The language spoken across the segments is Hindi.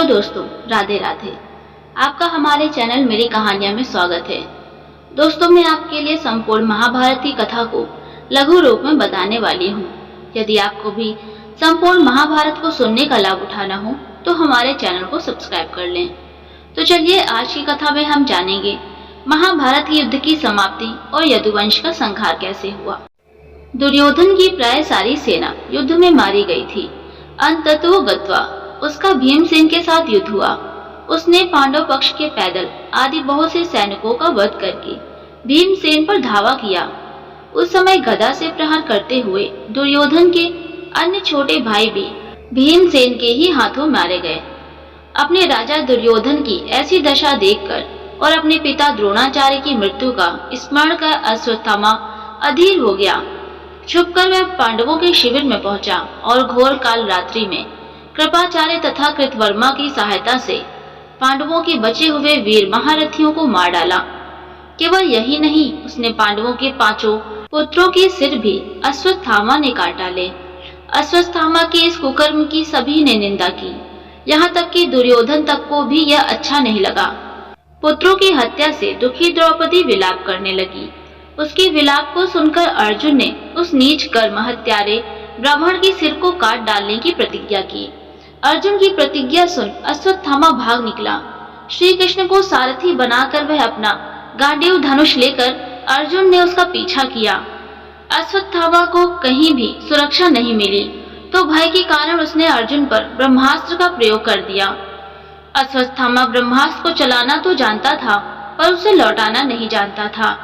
हेलो दोस्तों, राधे राधे। आपका हमारे चैनल मेरी कहानियां में स्वागत है। दोस्तों, मैं आपके लिए संपूर्ण महाभारत की कथा को लघु रूप में बताने वाली हूँ। यदि आपको भी संपूर्ण महाभारत को सुनने का लाभ उठाना हो तो हमारे चैनल को सब्सक्राइब कर लें। तो चलिए, आज की कथा में हम जानेंगे महाभारत युद्ध की समाप्ति और यदुवंश का संहार कैसे हुआ। दुर्योधन की प्राय सारी सेना युद्ध में मारी गई थी। अंततो गत्वा उसका भीमसेन के साथ युद्ध हुआ। उसने पांडव पक्ष के पैदल आदि बहुत से सैनिकों का वध करके भीमसेन पर धावा किया। उस समय गदा से प्रहार करते हुए दुर्योधन के अन्य छोटे भाई भी भीमसेन के ही हाथों मारे गए। अपने राजा दुर्योधन की ऐसी दशा देखकर और अपने पिता द्रोणाचार्य की मृत्यु का स्मरण कर अश्वत्थामा अधीर हो गया। छुपकर वह पांडवों के शिविर में पहुंचा और घोर काल रात्रि में कृपाचार्य तथा कृतवर्मा की सहायता से पांडवों के बचे हुए वीर महारथियों को मार डाला। केवल यही नहीं, उसने पांडवों के 5 पुत्रों के सिर भी अश्वत्थामा ने काट डाले। अश्वत्थामा के इस कुकर्म की सभी ने निंदा की, यहाँ तक कि दुर्योधन तक को भी यह अच्छा नहीं लगा। पुत्रों की हत्या से दुखी द्रौपदी विलाप करने लगी। उसके विलाप को सुनकर अर्जुन ने उस नीच कर्म हत्यारे ब्राह्मण के सिर को काट डालने की प्रतिज्ञा की। अर्जुन की प्रतिज्ञा सुन अश्वत्थामा भाग निकला। श्री कृष्ण को सारथी बनाकर वह अपना गांडीव धनुष लेकर अर्जुन ने उसका पीछा किया। अश्वत्थामा को कहीं भी सुरक्षा नहीं मिली तो भय के कारण उसने अर्जुन पर ब्रह्मास्त्र का प्रयोग कर दिया। अश्वत्थामा ब्रह्मास्त्र को चलाना तो जानता था पर उसे लौटाना नहीं जानता था।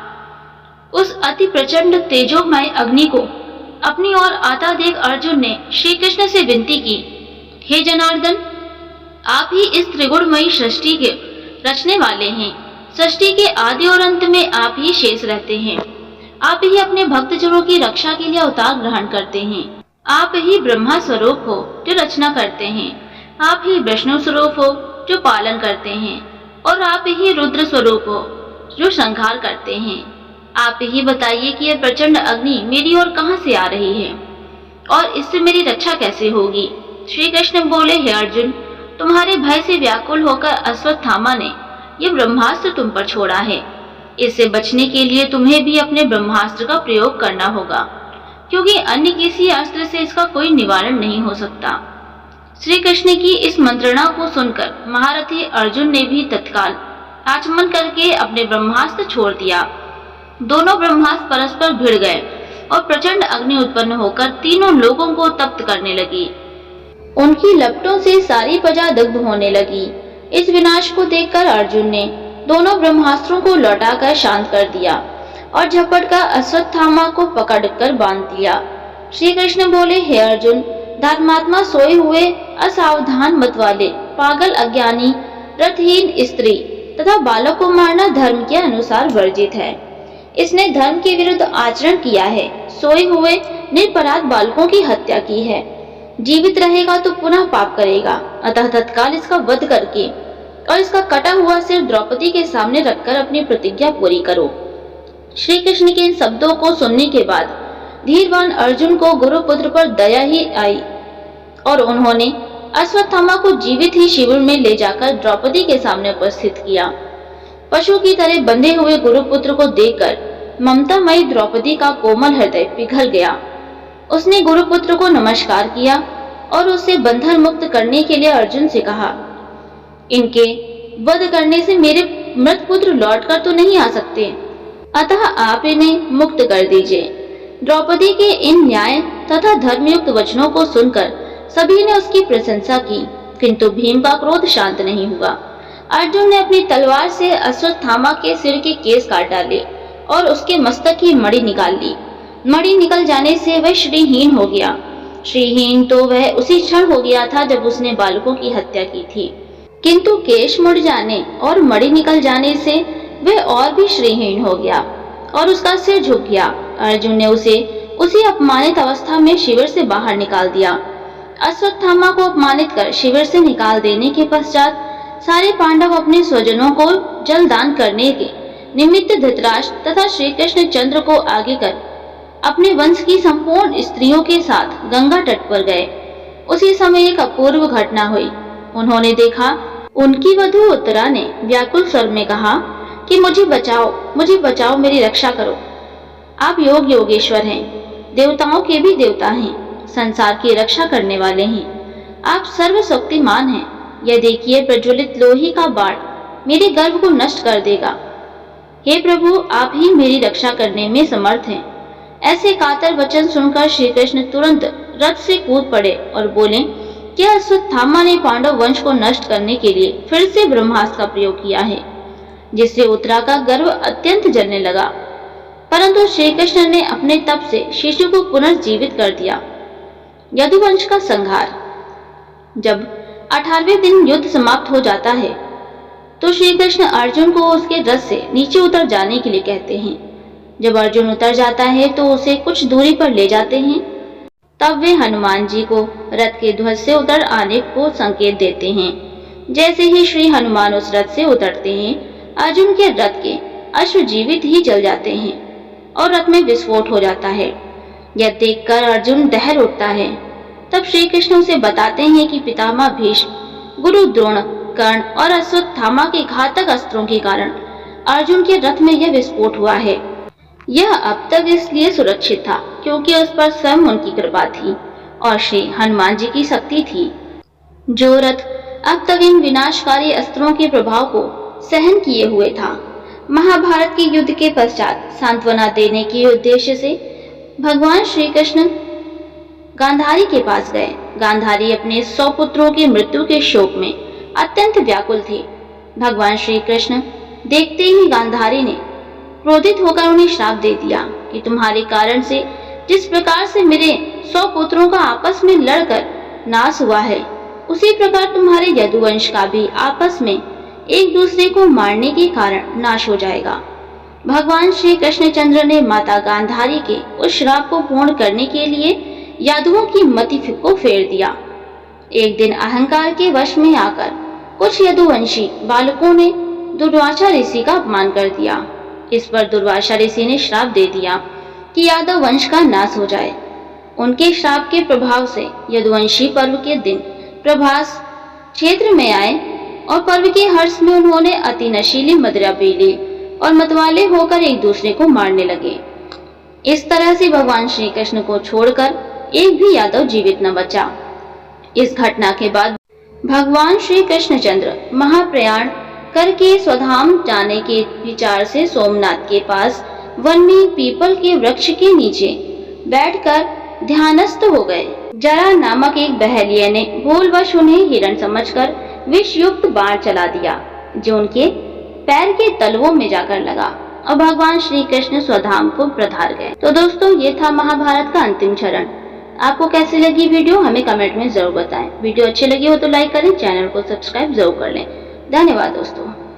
उस अति प्रचंड तेजोमय अग्नि को अपनी ओर आता देख अर्जुन ने श्री कृष्ण से विनती की, हे जनार्दन, आप ही इस त्रिगुणमयी सृष्टि के रचने वाले हैं। सृष्टि के आदि और अंत में आप ही शेष रहते हैं। आप ही अपने भक्तजनों की रक्षा के लिए अवतार ग्रहण करते हैं। आप ही ब्रह्मा स्वरूप हो जो रचना करते हैं। आप ही विष्णु स्वरूप हो जो पालन करते हैं और आप ही रुद्र स्वरूप हो जो संहार करते हैं। आप ही बताइए कि यह प्रचंड अग्नि मेरी ओर कहां से आ रही है और इससे मेरी रक्षा कैसे होगी। श्री कृष्ण बोले, हे अर्जुन, तुम्हारे भय से व्याकुल होकर अश्वत्थामा ने यह ब्रह्मास्त्र तुम पर छोड़ा है। इससे बचने के लिए तुम्हें भी अपने ब्रह्मास्त्र का प्रयोग करना होगा, क्योंकि अन्य किसी अस्त्र से इसका कोई निवारण नहीं हो सकता। श्री कृष्ण की इस मंत्रणा को सुनकर महारथी अर्जुन ने भी तत्काल आचमन करके अपने ब्रह्मास्त्र छोड़ दिया। दोनों ब्रह्मास्त्र परस्पर भिड़ गए और प्रचंड अग्नि उत्पन्न होकर तीनों लोगों को तप्त करने लगी। उनकी लपटों से सारी प्रजा दग्ध होने लगी। इस विनाश को देखकर अर्जुन ने दोनों ब्रह्मास्त्रों को लौटाकर शांत कर दिया और झपट कर अश्वत्थामा को पकड़कर बांध दिया। श्री कृष्ण बोले, हे अर्जुन, धर्मात्मा सोए हुए असावधान मत वाले पागल अज्ञानी रथहीन स्त्री तथा बालक को मारना धर्म के अनुसार वर्जित है। इसने धर्म के विरुद्ध आचरण किया है। सोए हुए निरपराध बालकों की हत्या की है। जीवित रहेगा तो पुनः पाप करेगा। अतः तत्काल इसका वध करके और इसका कटा हुआ सिर द्रौपदी के सामने रखकर अपनी प्रतिज्ञा पूरी करो। श्री कृष्ण के इन शब्दों को सुनने के बाद धीरवान अर्जुन को गुरुपुत्र पर दया ही आई और उन्होंने अश्वत्थामा को जीवित ही शिविर में ले जाकर द्रौपदी के सामने उपस्थित किया। पशु की तरह बंधे हुए गुरुपुत्र को देखकर ममतामयी द्रौपदी का कोमल हृदय पिघल गया। उसने गुरुपुत्र को नमस्कार किया और उसे बंधन मुक्त करने के लिए अर्जुन से कहा, इनके वध करने से मेरे मृत पुत्र लौटकर तो नहीं आ सकते, अतः आप इन्हें मुक्त कर दीजिए। द्रौपदी के इन न्याय तथा धर्मयुक्त वचनों को सुनकर सभी ने उसकी प्रशंसा की, किंतु भीम का क्रोध शांत नहीं हुआ। अर्जुन ने अपनी तलवार से अश्वत्थामा के सिर के केस काट डाले और उसके मस्तक की मणि निकाल ली। मणि निकल जाने से वह श्रीहीन हो गया। श्रीहीन तो वह उसी क्षण हो गया था जब उसने बालकों की हत्या की थी, किंतु केश मुड़ जाने और मणि निकल जाने से वह और भी श्रीहीन हो गया और उसका सिर झुक गया। अर्जुन ने उसे उसी अपमानित अवस्था में शिविर से बाहर निकाल दिया। अश्वत्थामा को अपमानित कर शिविर से निकाल देने के पश्चात सारे पांडव अपने स्वजनों को जल दान करने के निमित्त धृतराष्ट्र तथा श्री कृष्ण चंद्र को आगे कर अपने वंश की संपूर्ण स्त्रियों के साथ गंगा तट पर गए। उसी समय एक अपूर्व घटना हुई। उन्होंने देखा उनकी वधू उत्तरा ने व्याकुल स्वर में कहा कि मुझे बचाओ, मेरी रक्षा करो। आप योग योगेश्वर हैं, देवताओं के भी देवता हैं, संसार की रक्षा करने वाले हैं। आप सर्वशक्तिमान हैं। यह देखिए प्रज्वलित लोहे का बाण मेरे गर्व को नष्ट कर देगा। हे प्रभु, आप ही मेरी रक्षा करने में समर्थ हैं। ऐसे कातर वचन सुनकर श्री कृष्ण तुरंत रथ से कूद पड़े और बोले कि अश्वत्थामा ने पांडव वंश को नष्ट करने के लिए फिर से ब्रह्मास्त्र का प्रयोग किया है, जिससे उत्तरा का गर्व अत्यंत जलने लगा। परंतु श्री कृष्ण ने अपने तप से शिशु को पुनर्जीवित कर दिया। यदुवंश का संहार। जब 18वें दिन युद्ध समाप्त हो जाता है तो श्री कृष्ण अर्जुन को उसके रथ से नीचे उतर जाने के लिए कहते हैं। जब अर्जुन उतर जाता है तो उसे कुछ दूरी पर ले जाते हैं। तब वे हनुमान जी को रथ के ध्वज से उतर आने को संकेत देते हैं। जैसे ही श्री हनुमान उस रथ से उतरते हैं, अर्जुन के रथ के अश्व जीवित ही जल जाते हैं और रथ में विस्फोट हो जाता है। यह देखकर अर्जुन दहल उठता है। तब श्री कृष्ण उसे बताते हैं कि पितामह भीष्म, गुरु द्रोण, कर्ण और अश्वत्थामा के घातक अस्त्रों के कारण अर्जुन के रथ में यह विस्फोट हुआ है। यह अब तक इसलिए सुरक्षित था क्योंकि उस पर स्वयं उनकी कृपा थी और श्री हनुमान जी की शक्ति थी। जो रथ अब तक इन विनाशकारी अस्त्रों के प्रभाव को सहन किए हुए था। महाभारत के युद्ध के पश्चात सांत्वना देने के उद्देश्य से भगवान श्री कृष्ण गांधारी के पास गए। गांधारी अपने 100 पुत्रों की मृत्यु के शोक में अत्यंत व्याकुल थे। भगवान श्री कृष्ण देखते ही गांधारी ने क्रोधित होकर उन्हें श्राप दे दिया कि तुम्हारे कारण से जिस प्रकार से मेरे 100 पुत्रों का आपस में लड़कर नाश हुआ है, उसी प्रकार तुम्हारे यदुवंश का भी आपस में एक दूसरे को मारने के कारण नाश हो जाएगा। भगवान श्री कृष्णचंद्र ने माता गांधारी के उस श्राप को पूर्ण करने के लिए यादवों की मति को फेर दिया। एक दिन अहंकार के वश में आकर कुछ यदुवंशी बालकों ने दुर्वासा ऋषि का अपमान कर दिया। इस पर दुर्वासा ऋषि ने श्राप दे दिया कि यादव वंश का नाश हो जाए। उनके श्राप के प्रभाव से यदुवंशी पर्व के दिन प्रभास क्षेत्र में आए और पर्व के हर्ष में उन्होंने अति नशीली मदिरा पी ली और मतवाले होकर एक दूसरे को मारने लगे। इस तरह से भगवान श्री कृष्ण को छोड़कर एक भी यादव जीवित न बचा। इस घटना के बाद भगवान श्री कृष्णचंद्र महाप्रयाण करके स्वधाम जाने के विचार से सोमनाथ के पास वन में पीपल के वृक्ष के नीचे बैठकर ध्यानस्थ हो गए। जरा नामक एक बहलिये ने भूलवश उन्हें हिरण समझकर विष युक्त बाण चला दिया, जो उनके पैर के तलवों में जाकर लगा और भगवान श्री कृष्ण स्वधाम को पधार गए। तो दोस्तों, ये था महाभारत का अंतिम चरण। आपको कैसी लगी वीडियो हमें कमेंट में जरूर बताएं। वीडियो अच्छी लगी हो तो लाइक करें, चैनल को सब्सक्राइब जरूर कर लें। धन्यवाद दोस्तों।